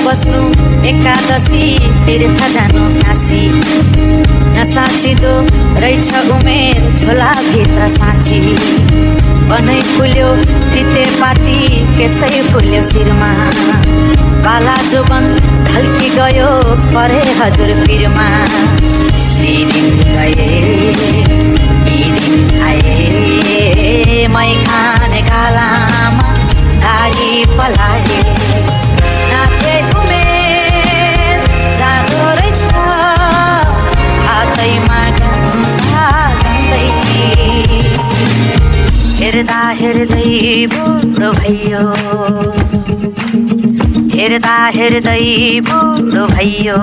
बस्नु एकादशी तीर्थ जानु काशी नसाचिँदो रहेछ उमेर झोलाभित्र साँची बनै फुल्यो तितेपाती केसै फुल्यो शिरमा काला जोबन ढल्की गयो परे हजुर पिरमा ती दिन गए यी दिन आए मै खाने गालामा गाडी पलाए हेर्दा हेर्दै बुढो भइयो हेर्दा हेर्दै बुढो भइयो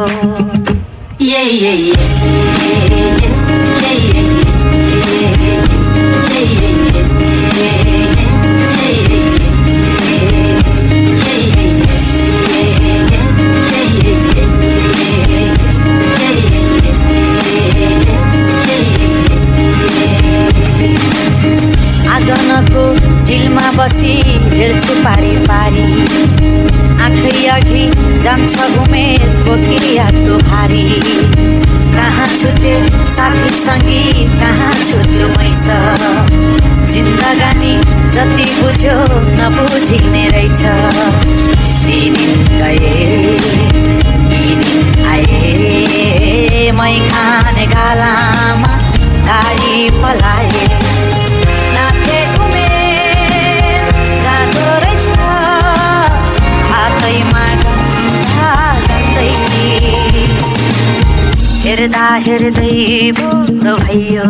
आँगनको डिलमा बसी हेर्छु पारी पारी आँखै अघि जान्छ उमेर बोकियाको भारी कहाँ छुटे साथी सङ्गी कहाँ छुट्यो मैस जिन्दगानी जति बुझ्यो नबुझिने रहेछ ती दिन गए यी दिन आए मै खाने गालामा गाडी पलाए हेर्दा हेर्दै बुढो भइयो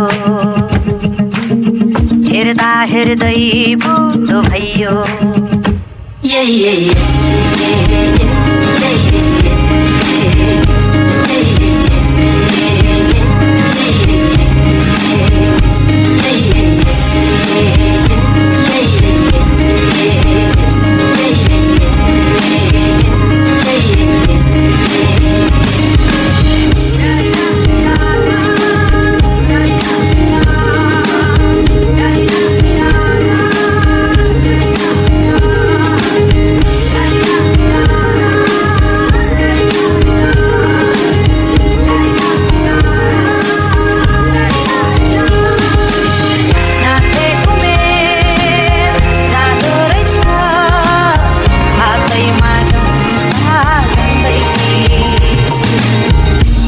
हेर्दा हेर्दै बुढो भइयो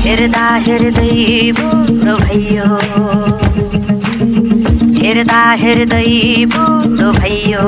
हेर्दा हेर्दै बुढो भइयो हेर्दा हेर्दै बुढो भइयो